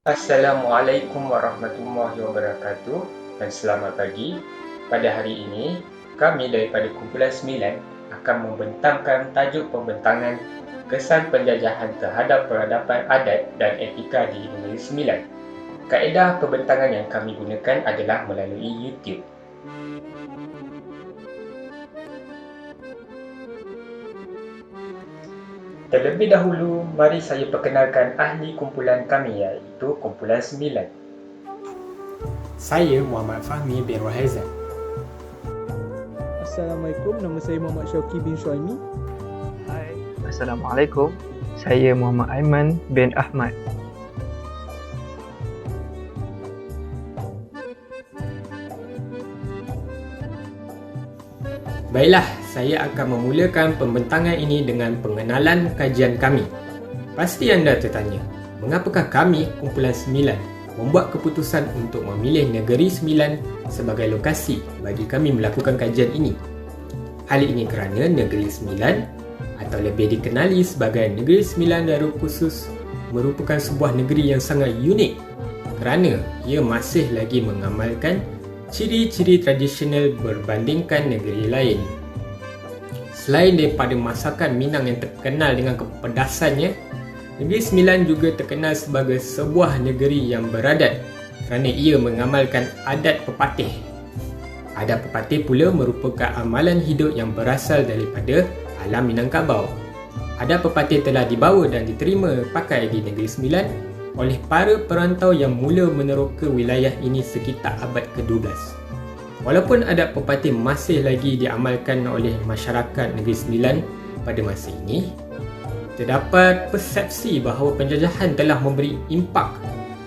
Assalamualaikum warahmatullahi wabarakatuh dan selamat pagi. Pada hari ini, kami daripada Kumpulan 9 akan membentangkan tajuk pembentangan kesan penjajahan terhadap peradaban adat dan etika di Negeri Sembilan. Kaedah pembentangan yang kami gunakan adalah melalui YouTube. Terlebih dahulu, mari saya perkenalkan ahli kumpulan kami iaitu Kumpulan 9. Saya Muhammad Fahmi bin Rohaizan. Assalamualaikum, nama saya Muhammad Syauqi bin Syuaimi. Hai, Assalamualaikum. Saya Muhammad Aiman bin Ahmad. Baiklah, saya akan memulakan pembentangan ini dengan pengenalan kajian kami. Pasti anda tertanya, mengapakah kami, Kumpulan 9, membuat keputusan untuk memilih Negeri Sembilan sebagai lokasi bagi kami melakukan kajian ini? Hal ini kerana Negeri Sembilan atau lebih dikenali sebagai Negeri Sembilan Darul Khusus merupakan sebuah negeri yang sangat unik kerana ia masih lagi mengamalkan ciri-ciri tradisional berbandingkan negeri lain. Selain daripada masakan Minang yang terkenal dengan kepedasannya, Negeri Sembilan juga terkenal sebagai sebuah negeri yang beradat kerana ia mengamalkan adat pepatih. Adat pepatih pula merupakan amalan hidup yang berasal daripada alam Minangkabau. Adat pepatih telah dibawa dan diterima pakai di Negeri Sembilan oleh para perantau yang mula meneroka wilayah ini sekitar abad ke-12. Walaupun adat pepatih masih lagi diamalkan oleh masyarakat Negeri Sembilan pada masa ini, terdapat persepsi bahawa penjajahan telah memberi impak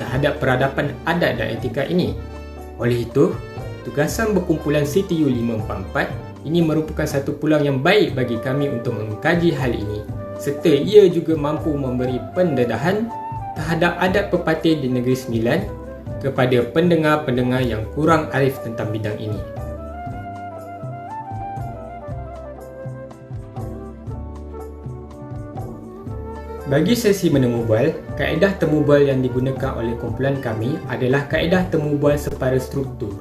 terhadap peradaban adat dan etika ini. Oleh itu, tugasan berkumpulan CTU 544 ini merupakan satu peluang yang baik bagi kami untuk mengkaji hal ini serta ia juga mampu memberi pendedahan terhadap adat pepatih di Negeri Sembilan kepada pendengar-pendengar yang kurang arif tentang bidang ini. Bagi sesi menemu bual, kaedah temu bual yang digunakan oleh kumpulan kami adalah kaedah temu bual separa struktur.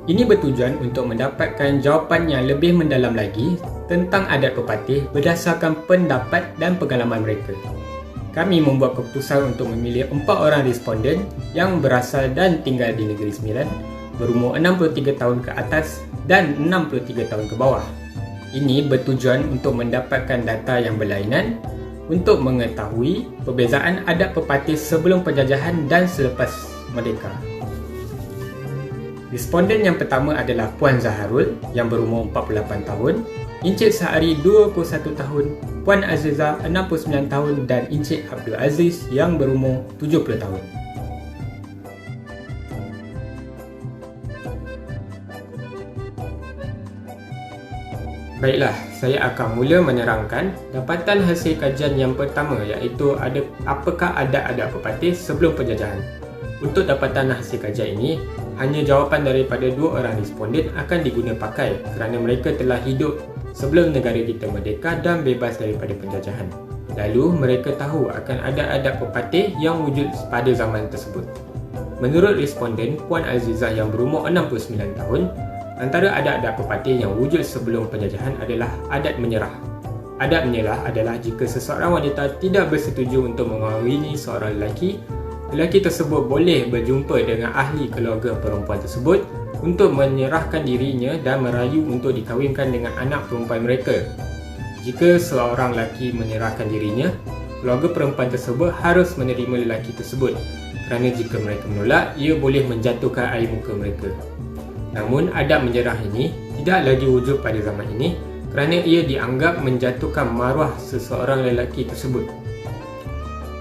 Ini bertujuan untuk mendapatkan jawapan yang lebih mendalam lagi tentang adat pepatih berdasarkan pendapat dan pengalaman mereka. Kami membuat keputusan untuk memilih 4 orang responden yang berasal dan tinggal di Negeri Sembilan, berumur 63 tahun ke atas dan 63 tahun ke bawah. Ini bertujuan untuk mendapatkan data yang berlainan untuk mengetahui perbezaan adat pepatih sebelum penjajahan dan selepas merdeka. Responden yang pertama adalah Puan Zaharul yang berumur 48 tahun, Encik Sahari 21 tahun, Puan Azizah 69 tahun dan Encik Abdul Aziz yang berumur 70 tahun. Baiklah, saya akan mula menerangkan dapatan hasil kajian yang pertama iaitu apakah adat-adat pepatih sebelum penjajahan. Untuk dapatan hasil kajian ini, hanya jawapan daripada 2 orang responden akan diguna pakai kerana mereka telah hidup sebelum negara kita merdeka dan bebas daripada penjajahan. Lalu mereka tahu akan adat-adat pepatih yang wujud pada zaman tersebut. Menurut responden Puan Azizah yang berumur 69 tahun, antara adat-adat pepatih yang wujud sebelum penjajahan adalah adat menyerah. Adat menyerah adalah jika seseorang wanita tidak bersetuju untuk mengahwini seorang lelaki, lelaki tersebut boleh berjumpa dengan ahli keluarga perempuan tersebut untuk menyerahkan dirinya dan merayu untuk dikahwinkan dengan anak perempuan mereka. Jika seorang lelaki menyerahkan dirinya, keluarga perempuan tersebut harus menerima lelaki tersebut kerana jika mereka menolak, ia boleh menjatuhkan air muka mereka. Namun adat menyerah ini tidak lagi wujud pada zaman ini kerana ia dianggap menjatuhkan maruah seseorang lelaki tersebut.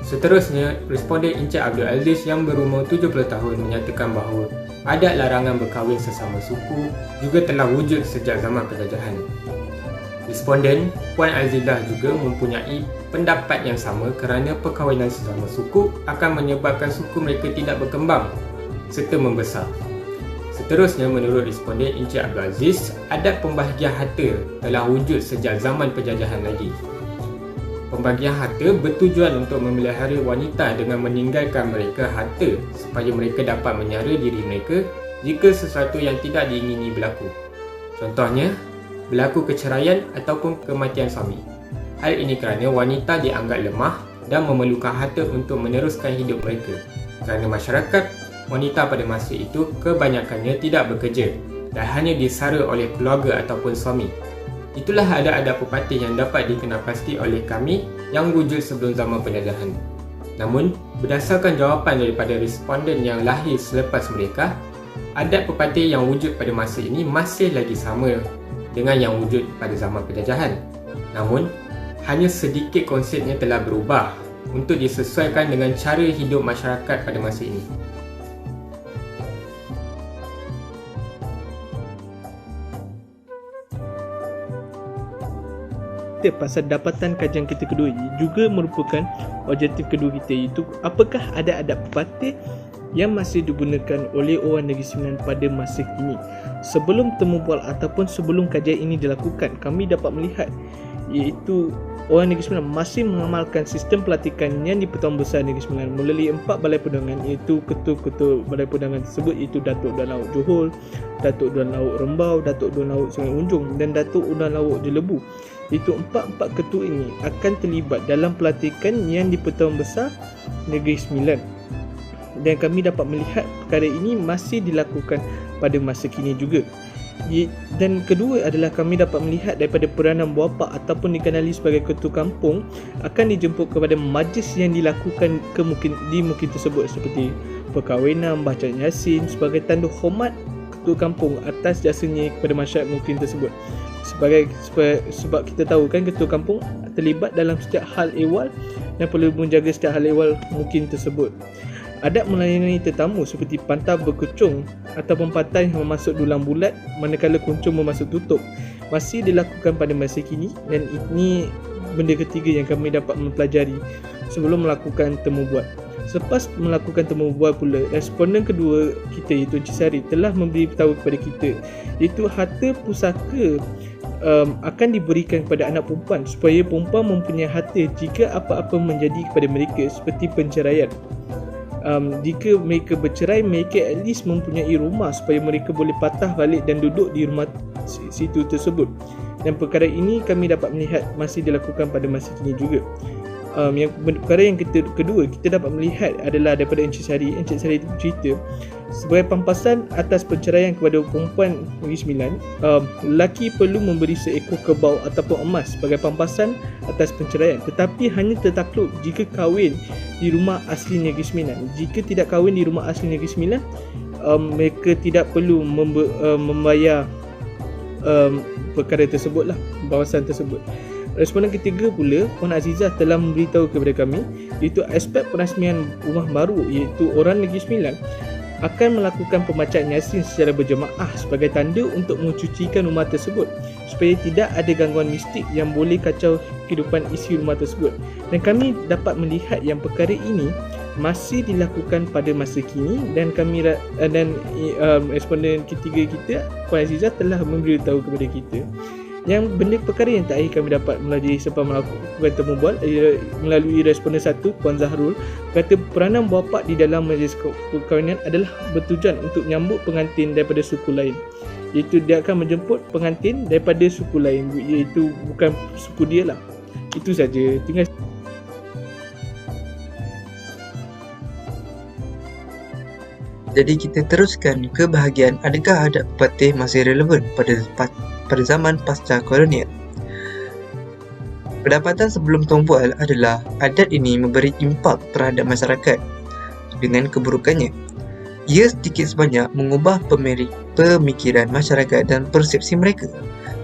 Seterusnya, responden Encik Abdul Aziz yang berumur 70 tahun menyatakan bahawa adat larangan berkahwin sesama suku juga telah wujud sejak zaman penjajahan. Responden Puan Azizah juga mempunyai pendapat yang sama kerana perkahwinan sesama suku akan menyebabkan suku mereka tidak berkembang serta membesar. Seterusnya, menurut responden Encik Abdul Aziz, adat pembahagian harta telah wujud sejak zaman penjajahan lagi. Pembagian harta bertujuan untuk memelihara wanita dengan meninggalkan mereka harta supaya mereka dapat menyara diri mereka jika sesuatu yang tidak diingini berlaku. Contohnya, berlaku keceraian ataupun kematian suami. Hal ini kerana wanita dianggap lemah dan memerlukan harta untuk meneruskan hidup mereka. Kerana masyarakat, wanita pada masa itu kebanyakannya tidak bekerja dan hanya disara oleh keluarga ataupun suami. Itulah adab-adab pepatih yang dapat dikenal pasti oleh kami yang wujud sebelum zaman penjajahan. Namun, berdasarkan jawapan daripada responden yang lahir selepas mereka, adab pepatih yang wujud pada masa ini masih lagi sama dengan yang wujud pada zaman penjajahan. Namun, hanya sedikit konsepnya telah berubah untuk disesuaikan dengan cara hidup masyarakat pada masa ini. Pasal dapatan kajian kita kedua ini juga merupakan objektif kedua kita, iaitu apakah ada adab pepatih yang masih digunakan oleh orang Negeri Sembilan pada masa kini. Sebelum temu bual ataupun sebelum kajian ini dilakukan, kami dapat melihat iaitu orang Negeri Sembilan masih mengamalkan sistem pelatihan yang di-Pertuan Besar Negeri Sembilan melalui 4 balai perundangan, iaitu ketua-ketua balai perundangan tersebut iaitu Datuk Dan Laut Johor, Datuk Dan Laut Rembau, Datuk Dan Laut Sungai Unjung dan Datuk Dan Laut Jelebu. Itu empat ketua ini akan terlibat dalam pelatihan yang di-Pertuan Besar Negeri Sembilan. Dan kami dapat melihat perkara ini masih dilakukan pada masa kini juga. Dan kedua adalah kami dapat melihat daripada peranan bapa ataupun dikenali sebagai ketua kampung akan dijemput kepada majlis yang dilakukan di mukim tersebut, seperti perkahwinan, bacaan Yasin sebagai tanda hormat ketua kampung atas jasanya kepada masyarakat mukim tersebut. Sebab kita tahu kan ketua kampung terlibat dalam setiap hal ehwal dan perlu menjaga setiap hal ehwal mukim tersebut. Adab melayani tetamu seperti pantang berkucung ataupun pantai memasuk dulang bulat manakala kuncung memasuk tutup masih dilakukan pada masa kini, dan ini benda ketiga yang kami dapat mempelajari sebelum melakukan temu bual. Selepas melakukan temu bual pula, responden kedua kita iaitu Encik Sari telah memberitahu kepada kita iaitu harta pusaka akan diberikan kepada anak perempuan supaya perempuan mempunyai harta jika apa-apa menjadi kepada mereka seperti penceraian. Jika mereka bercerai, mereka at least mempunyai rumah supaya mereka boleh patah balik dan duduk di rumah situ tersebut. Dan perkara ini kami dapat melihat masih dilakukan pada masa kini juga. Perkara yang kedua kita dapat melihat adalah daripada Encik Sari itu bercerita sebagai pampasan atas perceraian kepada perempuan Negeri Sembilan, lelaki perlu memberi seekor kerbau ataupun emas sebagai pampasan atas perceraian, tetapi hanya tertakluk jika kahwin di rumah asli Negeri Sembilan. Jika tidak kahwin di rumah asli Negeri Sembilan, mereka tidak perlu membayar perkara tersebutlah, bahasan tersebut. Responden ketiga pula, Puan Azizah telah memberitahu kepada kami iaitu aspek perasmian rumah baru, iaitu orang Negeri Sembilan akan melakukan pembacaan Yasin secara berjemaah sebagai tanda untuk mencucikan rumah tersebut supaya tidak ada gangguan mistik yang boleh kacau kehidupan isi rumah tersebut. Dan kami dapat melihat yang perkara ini masih dilakukan pada masa kini, dan responden ketiga kita, Puan Azizah, telah memberitahu kepada kita yang benda perkara yang terakhir kami dapat melajari selepas melakukan temu bual melalui responden satu, Puan Zahrul, kata peranan bapa di dalam majlis perkahwinan adalah bertujuan untuk menyambut pengantin daripada suku lain, iaitu dia akan menjemput pengantin daripada suku lain, iaitu bukan suku dia lah. Itu saja. Terima kasih. Jadi kita teruskan ke bahagian adakah adab pepatih masih relevan pada zaman pasca kolonial. Pendapatan sebelum tumbual adalah adat ini memberi impak terhadap masyarakat dengan keburukannya. Ia sedikit sebanyak mengubah pemikiran masyarakat dan persepsi mereka.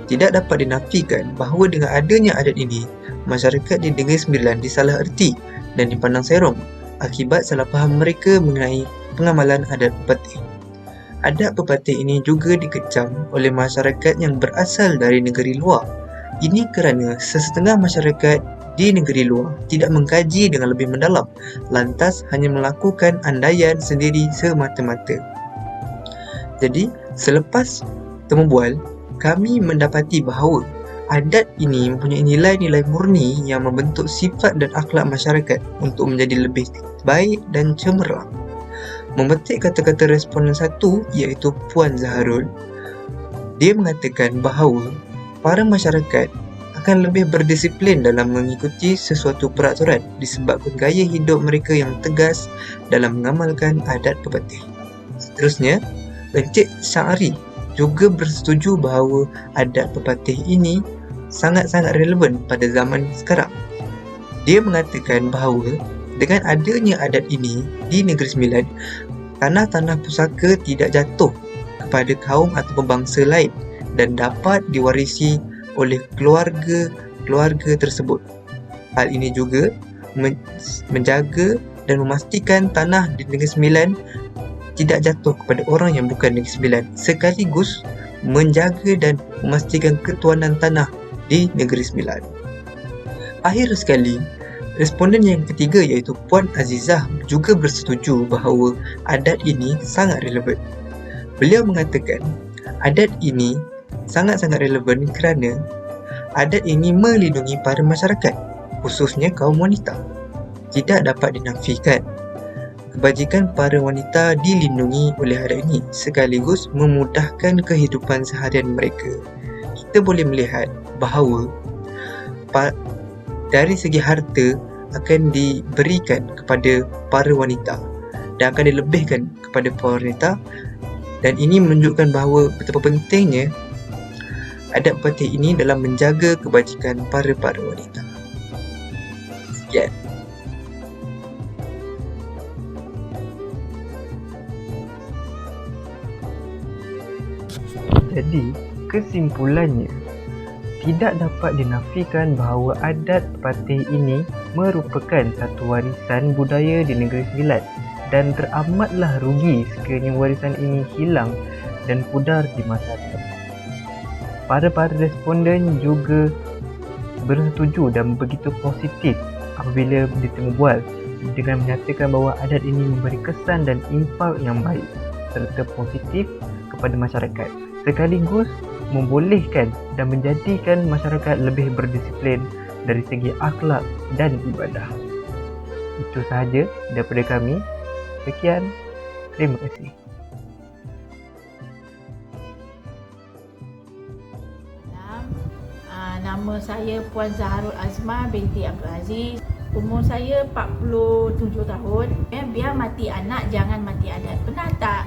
Tidak dapat dinafikan bahawa dengan adanya adat ini, masyarakat di Negeri Sembilan disalah erti dan dipandang serong akibat salah faham mereka mengenai pengamalan adat pepatih. Adat pepatih ini juga dikecam oleh masyarakat yang berasal dari negeri luar. Ini kerana sesetengah masyarakat di negeri luar tidak mengkaji dengan lebih mendalam, lantas hanya melakukan andaian sendiri semata-mata. Jadi, selepas temu bual, kami mendapati bahawa adat ini mempunyai nilai-nilai murni yang membentuk sifat dan akhlak masyarakat untuk menjadi lebih baik dan cemerlang. Memetik kata-kata responden satu iaitu Puan Zaharul, dia mengatakan bahawa para masyarakat akan lebih berdisiplin dalam mengikuti sesuatu peraturan disebabkan gaya hidup mereka yang tegas dalam mengamalkan adat pepatih. Seterusnya, Encik Syahri juga bersetuju bahawa adat pepatih ini sangat-sangat relevan pada zaman sekarang. Dia mengatakan bahawa dengan adanya adat ini di Negeri Sembilan, tanah-tanah pusaka tidak jatuh kepada kaum atau bangsa lain dan dapat diwarisi oleh keluarga-keluarga tersebut. Hal ini juga menjaga dan memastikan tanah di Negeri Sembilan tidak jatuh kepada orang yang bukan Negeri Sembilan, sekaligus menjaga dan memastikan ketuanan tanah di Negeri Sembilan. Akhir sekali, responden yang ketiga iaitu Puan Azizah juga bersetuju bahawa adat ini sangat relevan. Beliau mengatakan adat ini sangat-sangat relevan kerana adat ini melindungi para masyarakat, khususnya kaum wanita. Tidak dapat dinafikan. Kebajikan para wanita dilindungi oleh adat ini sekaligus memudahkan kehidupan seharian mereka. Kita boleh melihat bahawa dari segi harta akan diberikan kepada para wanita dan akan dilebihkan kepada para wanita, dan ini menunjukkan bahawa betapa pentingnya adat pepatih ini dalam menjaga kebajikan para wanita. Sekian. Jadi, kesimpulannya, tidak dapat dinafikan bahawa adat pepatih ini merupakan satu warisan budaya di Negeri Sembilan dan teramatlah rugi sekiranya warisan ini hilang dan pudar di masa depan. Para responden juga bersetuju dan begitu positif apabila ditemu bual dengan menyatakan bahawa adat ini memberi kesan dan impak yang baik serta positif kepada masyarakat, sekaligus membolehkan dan menjadikan masyarakat lebih berdisiplin dari segi akhlak dan ibadah. Itu sahaja daripada kami. Sekian, terima kasih. Nama saya Puan Zaharul Azmah binti Abdul Aziz. Umur saya 47 tahun. Biar mati anak, jangan mati adat. Pernah tak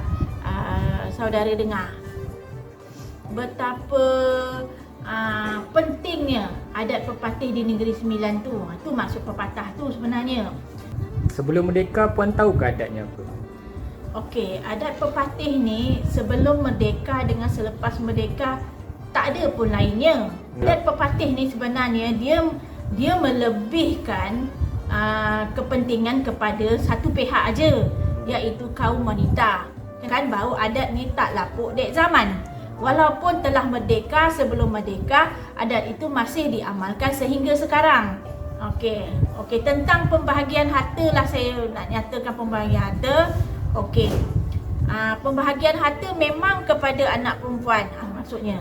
saudara dengar betapa pentingnya adat pepatih di Negeri Sembilan tu? Itu maksud pepatah tu sebenarnya. Sebelum merdeka, Puan tahu ke adatnya apa? Okey, adat pepatih ni sebelum merdeka dengan selepas merdeka tak ada pun lainnya. Adat pepatih ni sebenarnya dia melebihkan kepentingan kepada satu pihak aja, iaitu kaum wanita. Kan bahawa adat ni tak lapuk dek zaman. Walaupun telah merdeka, sebelum merdeka adat itu masih diamalkan sehingga sekarang. Okey, tentang pembahagian harta lah saya nak nyatakan pembahagian harta. Okey. Pembahagian harta memang kepada anak perempuan. Maksudnya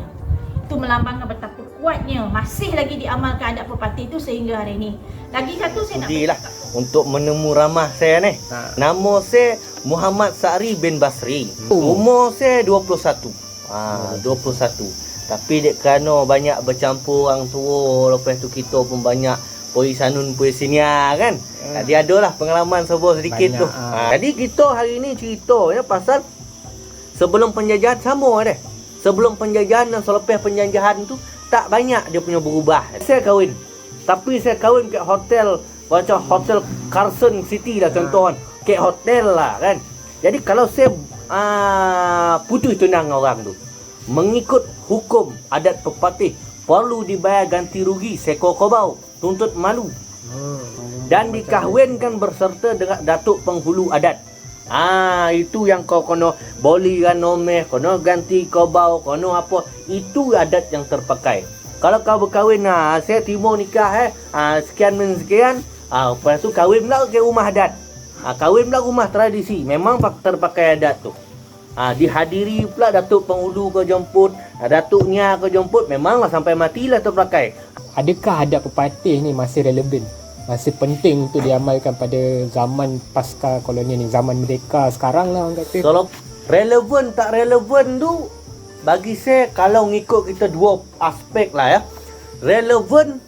itu melambangkan betapa kuatnya masih lagi diamalkan adat pepatih itu sehingga hari ini. Lagi satu saya nak Sudilah untuk menemu ramah saya ni. Nama saya Muhammad Sa'ri bin Basri. Umur saya 21. 21. Tapi dek kerana banyak bercampur orang tua, lepas tu kita pun banyak puisi sanun puisi nia kan. Jadi adalah pengalaman serba sedikit banyak, tu. Jadi kita hari ni cerita ya pasal sebelum penjajahan sama deh. Sebelum penjajahan dan selepas penjajahan tu tak banyak dia punya berubah. Saya kahwin. Tapi saya kahwin kat hotel macam hotel Carson City lah contoh kan. Kat hotel lah kan. Jadi kalau saya putus tunang orang tu, mengikut hukum adat pepatih, perlu dibayar ganti rugi seekor kerbau, tuntut malu, dan dikahwinkan berserta dengan datuk penghulu adat. Itu yang kau kena bolikan nomeh, kena ganti kerbau, kena apa, itu adat yang terpakai. Kalau kau berkahwin, saya terima nikah sekian dan sekian, lepas tu kahwin pula ke rumah adat, kahwin pula rumah tradisi, memang terpakai adat tu. Dihadiri pula Datuk Penghulu kau jemput, Datuknya kau jemput, memanglah sampai matilah terpakai. Adakah adat pepatih ni masih relevan? Masih penting untuk diamalkan pada zaman pasca kolonial ni, zaman merdeka sekarang lah orang kata. Kalau relevan tak relevan tu, bagi saya kalau ngikut kita dua aspek lah ya. Relevan,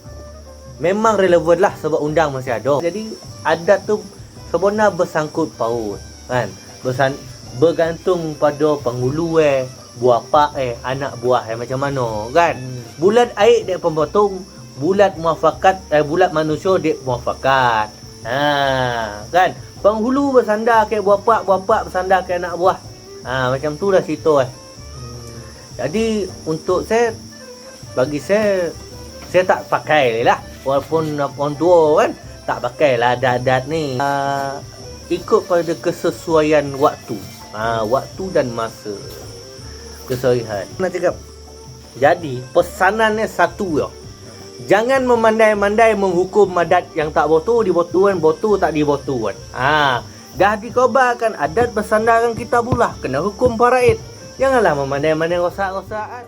memang relevan lah sebab undang masih ada. Jadi adat tu sebenarnya bersangkut paut kan. Bergantung pada penghulu buah pak anak buah macam mana kan. Bulat air dia pemotong, bulat muafakat bulat manusia dia muafakat. Kan. Penghulu bersandar ke buah pak bersandar ke anak buah. Macam tu dah cerita Jadi untuk saya, bagi saya tak pakai lah. Walaupun orang tua kan tak pakai lah adat-adat ni. Ikut pada kesesuaian waktu. Waktu dan masa. Kesesuaian. Nak cakap. Jadi pesanannya satu ya. Jangan memandai-mandai menghukum adat yang tak botu dibotuan, botu tak dibotuan. Dah dikobarkan adat bersandarkan kita pula, kena hukum faraid. Janganlah memandai-mandai rosak-rosak.